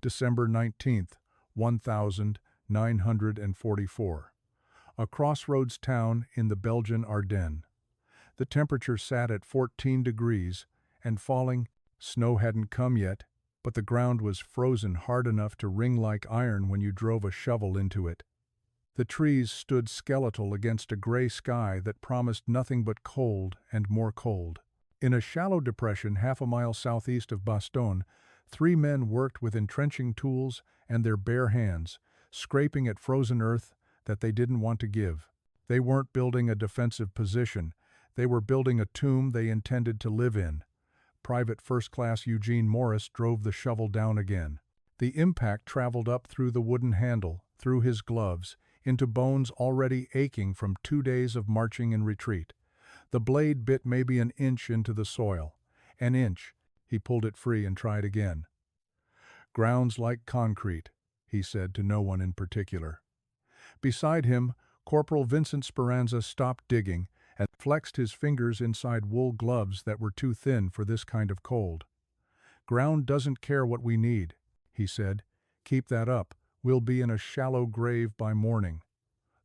December 19th, 1944. A crossroads town in the Belgian Ardennes. The temperature sat at 14 degrees and falling. Snow hadn't come yet, but the ground was frozen hard enough to ring like iron when you drove a shovel into it. The trees stood skeletal against a gray sky that promised nothing but cold and more cold. In a shallow depression half a mile southeast of Bastogne, 3 men worked with entrenching tools and their bare hands, scraping at frozen earth that they didn't want to give. They weren't building a defensive position, they were building a tomb they intended to live in. Private First Class Eugene Morris drove the shovel down again. The impact traveled up through the wooden handle, through his gloves, into bones already aching from 2 days of marching in retreat. The blade bit maybe an inch into the soil. An inch. He pulled it free and tried again. "Ground's like concrete," he said to no one in particular. Beside him, Corporal Vincent Speranza stopped digging and flexed his fingers inside wool gloves that were too thin for this kind of cold. "Ground doesn't care what we need," he said. "Keep that up. We'll be in a shallow grave by morning."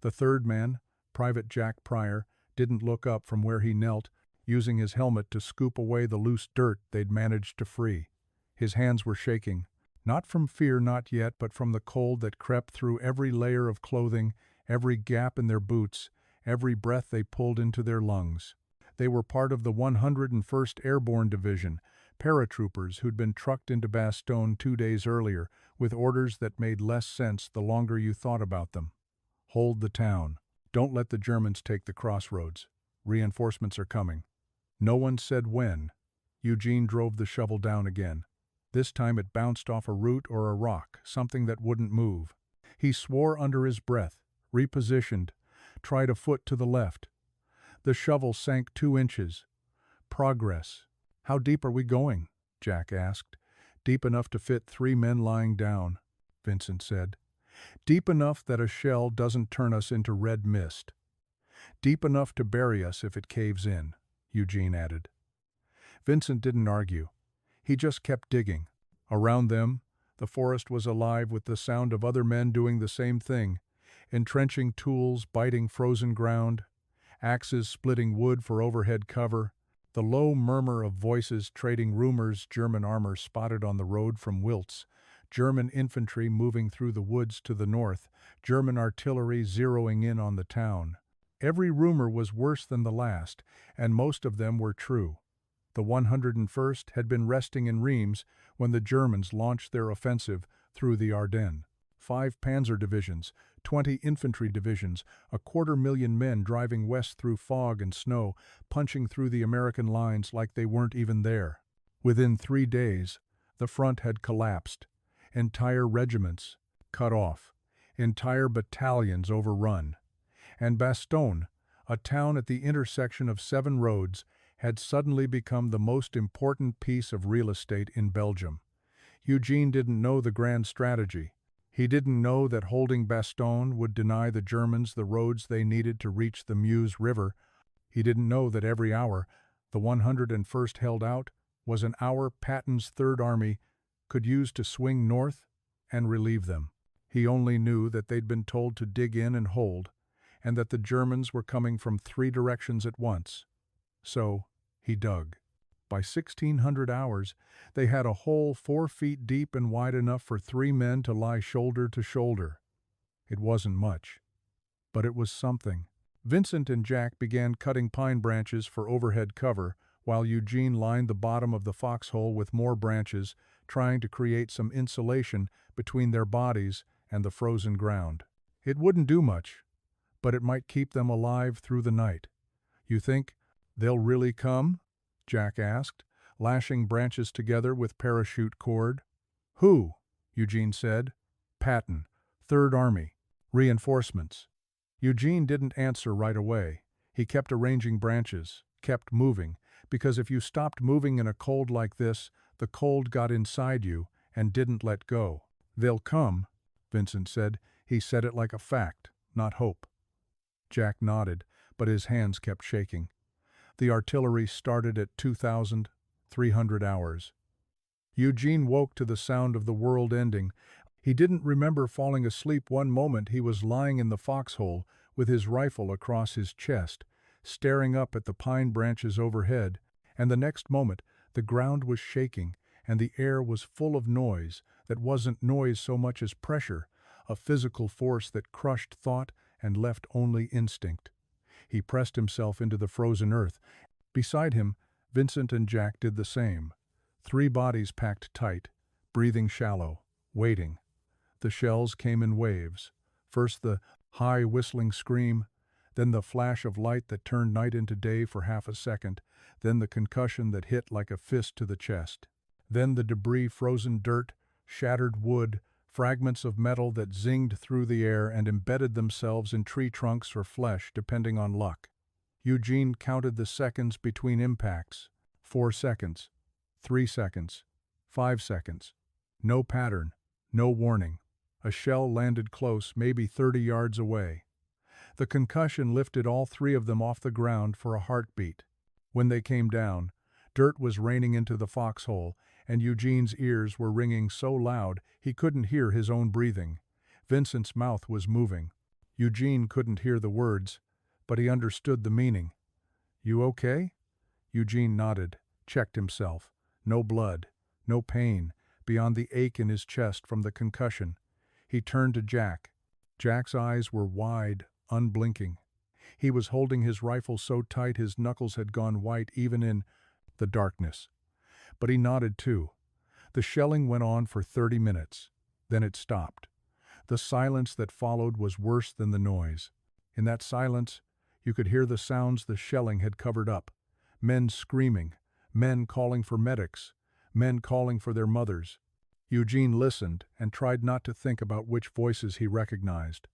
The third man, Private Jack Pryor, didn't look up from where he knelt, using his helmet to scoop away the loose dirt they'd managed to free. His hands were shaking, not from fear not yet, but from the cold that crept through every layer of clothing, every gap in their boots, every breath they pulled into their lungs. They were part of the 101st Airborne Division, paratroopers who'd been trucked into Bastogne 2 days earlier, with orders that made less sense the longer you thought about them. Hold the town. Don't let the Germans take the crossroads. Reinforcements are coming. No one said when. Eugene drove the shovel down again. This time it bounced off a root or a rock, something that wouldn't move. He swore under his breath, repositioned, tried a foot to the left. The shovel sank 2 inches. Progress. "How deep are we going?" Jack asked. "Deep enough to fit 3 men lying down," Vincent said. "Deep enough that a shell doesn't turn us into red mist. Deep enough to bury us if it caves in," Eugene added. Vincent didn't argue. He just kept digging. Around them, the forest was alive with the sound of other men doing the same thing, entrenching tools biting frozen ground, axes splitting wood for overhead cover, the low murmur of voices trading rumors, German armor spotted on the road from Wiltz, German infantry moving through the woods to the north, German artillery zeroing in on the town. Every rumor was worse than the last, and most of them were true. The 101st had been resting in Reims when the Germans launched their offensive through the Ardennes. 5 panzer divisions, 20 infantry divisions, 250,000 men driving west through fog and snow, punching through the American lines like they weren't even there. Within 3 days, the front had collapsed. Entire regiments cut off, entire battalions overrun. And Bastogne, a town at the intersection of 7 roads, had suddenly become the most important piece of real estate in Belgium. Eugene didn't know the grand strategy. He didn't know that holding Bastogne would deny the Germans the roads they needed to reach the Meuse River. He didn't know that every hour the 101st held out was an hour Patton's Third Army could use to swing north and relieve them. He only knew that they'd been told to dig in and hold, and that the Germans were coming from 3 directions at once. So he dug. By 1600 hours, they had a hole 4 feet deep and wide enough for 3 men to lie shoulder to shoulder. It wasn't much, but it was something. Vincent and Jack began cutting pine branches for overhead cover, while Eugene lined the bottom of the Foxhole with more branches, trying to create some insulation between their bodies and the frozen ground. It wouldn't do much, but it might keep them alive through the night. "You think they'll really come?" Jack asked, lashing branches together with parachute cord. "Who?" Eugene said. "Patton, Third Army, reinforcements." Eugene didn't answer right away. He kept arranging branches, kept moving, because if you stopped moving in a cold like this, the cold got inside you and didn't let go. "They'll come," Vincent said. He said it like a fact, not hope. Jack nodded, but his hands kept shaking. The artillery started at 2,300 hours. Eugene woke to the sound of the world ending. He didn't remember falling asleep. One moment he was lying in the foxhole with his rifle across his chest, staring up at the pine branches overhead, and the next moment the ground was shaking and the air was full of noise that wasn't noise so much as pressure, a physical force that crushed thought and left only instinct. He pressed himself into the frozen earth. Beside him, Vincent and Jack did the same. Three bodies packed tight, breathing shallow, waiting. The shells came in waves. First the high whistling scream, then the flash of light that turned night into day for half a second, then the concussion that hit like a fist to the chest. Then the debris, frozen dirt, shattered wood, fragments of metal that zinged through the air and embedded themselves in tree trunks or flesh, depending on luck. Eugene counted the seconds between impacts. 4 seconds. 3 seconds. 5 seconds. No pattern. No warning. A shell landed close, maybe 30 yards away. The concussion lifted all three of them off the ground for a heartbeat. When they came down, dirt was raining into the foxhole, and Eugene's ears were ringing so loud he couldn't hear his own breathing. Vincent's mouth was moving. Eugene couldn't hear the words, but he understood the meaning. "You okay?" Eugene nodded, checked himself. No blood, no pain, beyond the ache in his chest from the concussion. He turned to Jack. Jack's eyes were wide, unblinking. He was holding his rifle so tight his knuckles had gone white even in the darkness. But he nodded too. The shelling went on for 30 minutes. Then it stopped. The silence that followed was worse than the noise. In that silence, you could hear the sounds the shelling had covered up. Men screaming, men calling for medics, men calling for their mothers. Eugene listened and tried not to think about which voices he recognized.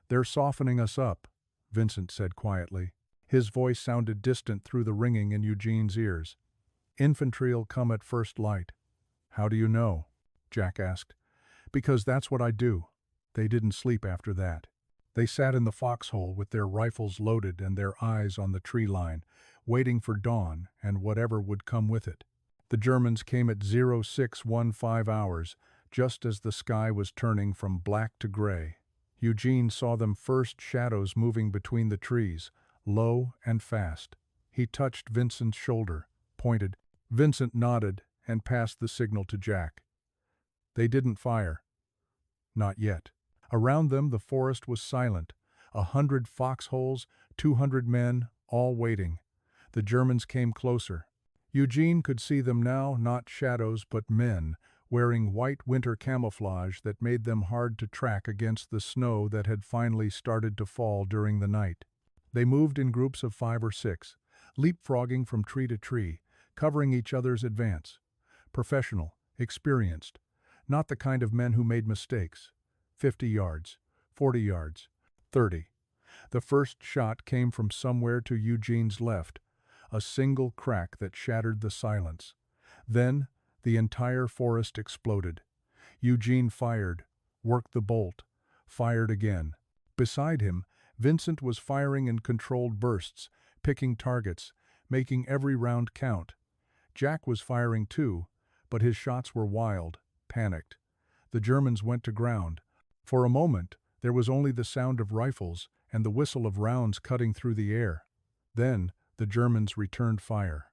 "They're softening us up," Vincent said quietly. His voice sounded distant through the ringing in Eugene's ears. "Infantry'll come at first light." "How do you know?" Jack asked. "Because that's what I do." They didn't sleep after that. They sat in the foxhole with their rifles loaded and their eyes on the tree line, waiting for dawn and whatever would come with it. The Germans came at 0615 hours, just as the sky was turning from black to gray. Eugene saw them first, shadows moving between the trees, low and fast. He touched Vincent's shoulder, pointed. Vincent nodded and passed the signal to Jack. They didn't fire. Not yet. Around them the forest was silent. 100 foxholes, 200 men, all waiting. The Germans came closer. Eugene could see them now, not shadows but men, wearing white winter camouflage that made them hard to track against the snow that had finally started to fall during the night. They moved in groups of 5 or 6, leapfrogging from tree to tree, covering each other's advance. Professional, experienced, not the kind of men who made mistakes. 50 yards, 40 yards, 30. The first shot came from somewhere to Eugene's left, a single crack that shattered the silence. Then the entire forest exploded. Eugene fired, worked the bolt, fired again. Beside him, Vincent was firing in controlled bursts, picking targets, making every round count. Jack was firing too, but his shots were wild, panicked. The Germans went to ground. For a moment, there was only the sound of rifles and the whistle of rounds cutting through the air. Then the Germans returned fire.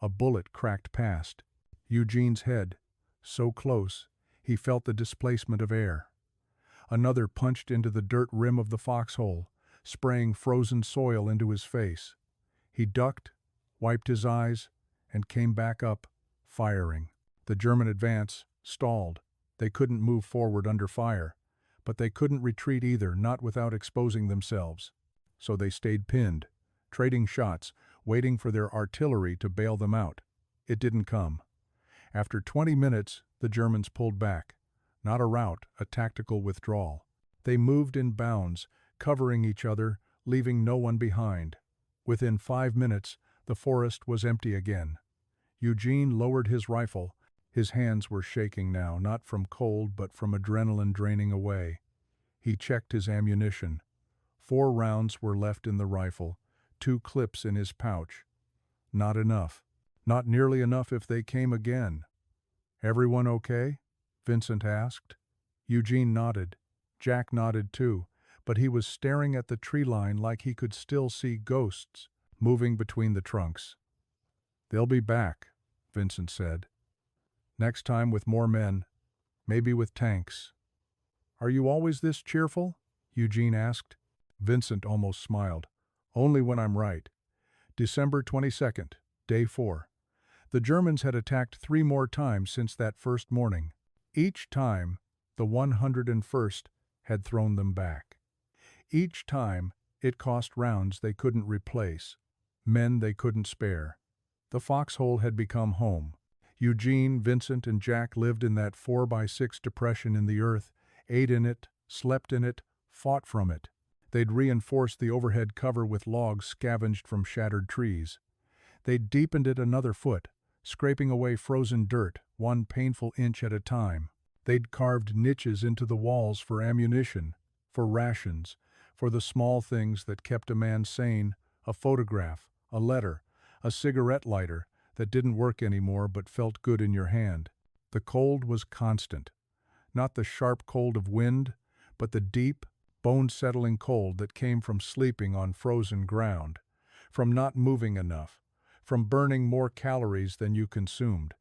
A bullet cracked past Eugene's head, so close he felt the displacement of air. Another punched into the dirt rim of the foxhole, spraying frozen soil into his face. He ducked, wiped his eyes, and came back up, firing. The German advance stalled. They couldn't move forward under fire, but they couldn't retreat either, not without exposing themselves. So they stayed pinned, trading shots, waiting for their artillery to bail them out. It didn't come. After 20 minutes, the Germans pulled back. Not a rout, a tactical withdrawal. They moved in bounds, covering each other, leaving no one behind. Within 5 minutes, the forest was empty again. Eugene lowered his rifle. His hands were shaking now, not from cold but from adrenaline draining away. He checked his ammunition. 4 rounds were left in the rifle, 2 clips in his pouch. Not enough. Not nearly enough if they came again. "Everyone okay?" Vincent asked. Eugene nodded. Jack nodded too, but he was staring at the tree line like he could still see ghosts moving between the trunks. "They'll be back," Vincent said. "Next time with more men, maybe with tanks." "Are you always this cheerful?" Eugene asked. Vincent almost smiled. "Only when I'm right." December 22nd, day 4. The Germans had attacked 3 more times since that first morning. Each time, the 101st had thrown them back. Each time, it cost rounds they couldn't replace, men they couldn't spare. The Foxhole had become home. Eugene, Vincent, and Jack lived in that 4x6 depression in the earth, ate in it, slept in it, fought from it. They'd reinforced the overhead cover with logs scavenged from shattered trees. They'd deepened it another foot, scraping away frozen dirt, 1 painful inch at a time. They'd carved niches into the walls for ammunition, for rations, for the small things that kept a man sane, a photograph, a letter, a cigarette lighter that didn't work anymore but felt good in your hand. The cold was constant. Not the sharp cold of wind, but the deep, bone-settling cold that came from sleeping on frozen ground, from not moving enough, from burning more calories than you consumed.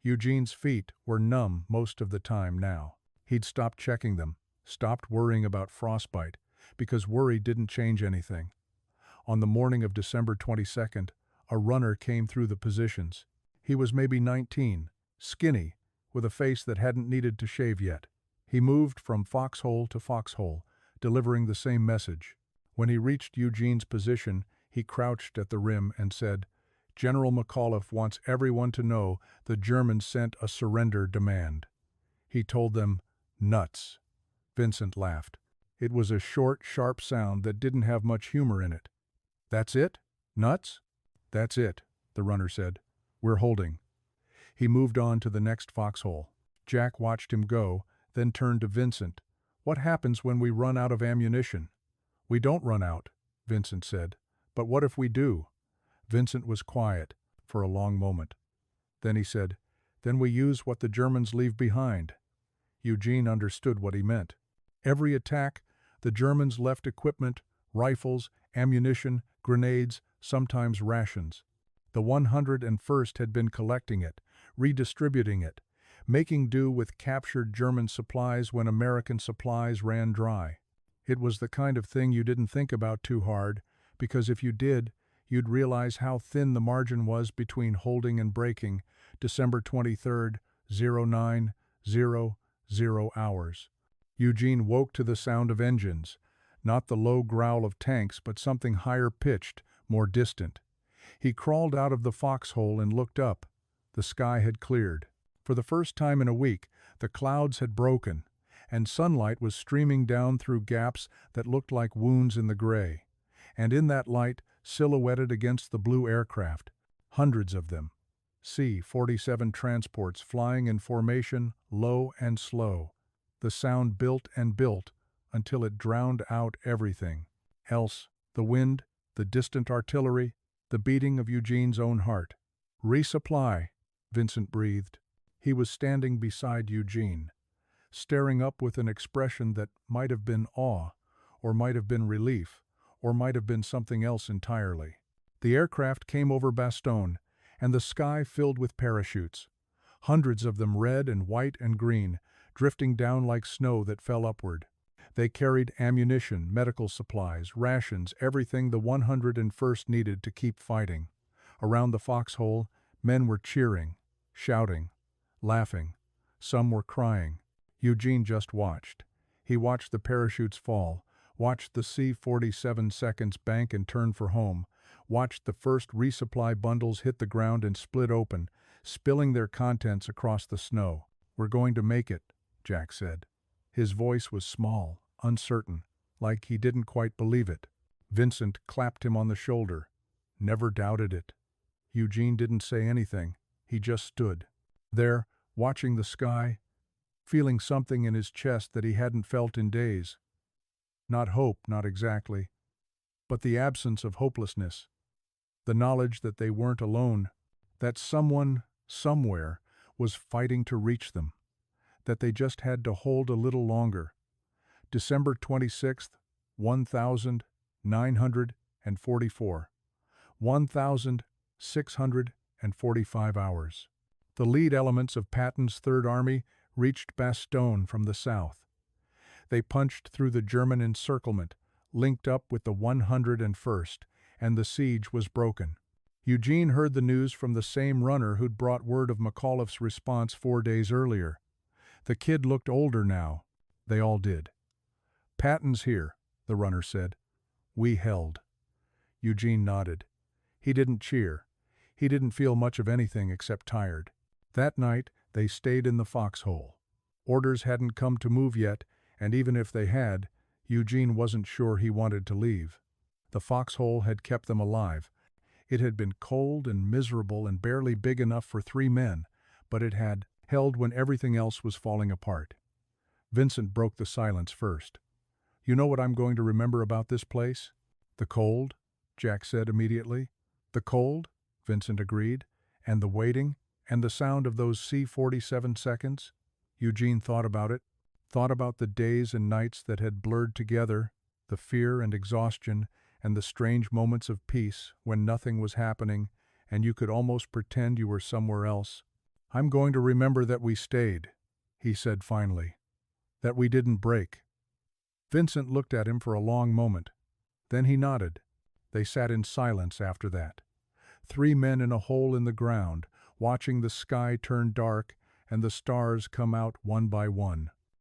Eugene's feet were numb most of the time now. He'd stopped checking them, stopped worrying about frostbite, because worry didn't change anything. On the morning of December 22nd, a runner came through the positions. He was maybe 19, skinny, with a face that hadn't needed to shave yet. He moved from foxhole to foxhole, delivering the same message. When he reached Eugene's position, he crouched at the rim and said, "General McAuliffe wants everyone to know the Germans sent a surrender demand." He told them, "Nuts." Vincent laughed. It was a short, sharp sound that didn't have much humor in it. "That's it? Nuts?" "That's it," the runner said. "We're holding." He moved on to the next foxhole. Jack watched him go, then turned to Vincent. "What happens when we run out of ammunition?" "We don't run out," Vincent said. "But what if we do?" Vincent was quiet for a long moment. Then he said, "Then we use what the Germans leave behind." Eugene understood what he meant. Every attack, the Germans left equipment, rifles, ammunition, grenades, sometimes rations. The 101st had been collecting it, redistributing it, making do with captured German supplies when American supplies ran dry. It was the kind of thing you didn't think about too hard, because if you did, you'd realize how thin the margin was between holding and breaking. December 23rd, 0900 hours. Eugene woke to the sound of engines, not the low growl of tanks, but something higher pitched, more distant. He crawled out of the foxhole and looked up. The sky had cleared. For the first time in a week, the clouds had broken, and sunlight was streaming down through gaps that looked like wounds in the gray. And in that light, silhouetted against the blue aircraft, hundreds of them. C-47 transports flying in formation, low and slow. The sound built and built until it drowned out everything else, the wind, the distant artillery, the beating of Eugene's own heart. "Resupply," Vincent breathed. He was standing beside Eugene, staring up with an expression that might have been awe, or might have been relief, or might have been something else entirely. The aircraft came over Bastogne, and the sky filled with parachutes. Hundreds of them, red and white and green, drifting down like snow that fell upward. They carried ammunition, medical supplies, rations, everything the 101st needed to keep fighting. Around the foxhole, men were cheering, shouting, laughing. Some were crying. Eugene just watched. He watched the parachutes fall, watched the C-47 seconds bank and turn for home, watched the first resupply bundles hit the ground and split open, spilling their contents across the snow. "We're going to make it," Jack said. His voice was small, uncertain, like he didn't quite believe it. Vincent clapped him on the shoulder. "Never doubted it." Eugene didn't say anything. He just stood there, watching the sky, feeling something in his chest that he hadn't felt in days. Not hope, not exactly, but the absence of hopelessness. The knowledge that they weren't alone, that someone, somewhere, was fighting to reach them, that they just had to hold a little longer. December 26th, 1944. 1,645 hours. The lead elements of Patton's Third Army reached Bastogne from the south. They punched through the German encirclement, linked up with the 101st, and the siege was broken. Eugene heard the news from the same runner who'd brought word of McAuliffe's response 4 days earlier. The kid looked older now. They all did. "Patton's here," the runner said. "We held." Eugene nodded. He didn't cheer. He didn't feel much of anything except tired. That night, they stayed in the Foxhole. Orders hadn't come to move yet, and even if they had, Eugene wasn't sure he wanted to leave. The Foxhole had kept them alive. It had been cold and miserable and barely big enough for 3 men, but it had held when everything else was falling apart. Vincent broke the silence first. "You know what I'm going to remember about this place?" "The cold," Jack said immediately. "The cold," Vincent agreed, "and the waiting, and the sound of those C-47 seconds." Eugene thought about it, thought about the days and nights that had blurred together, the fear and exhaustion, and the strange moments of peace when nothing was happening and you could almost pretend you were somewhere else. "I'm going to remember that we stayed," he said finally, "that we didn't break." Vincent looked at him for a long moment. Then he nodded. They sat in silence after that. 3 men in a hole in the ground, watching the sky turn dark and the stars come out one by one.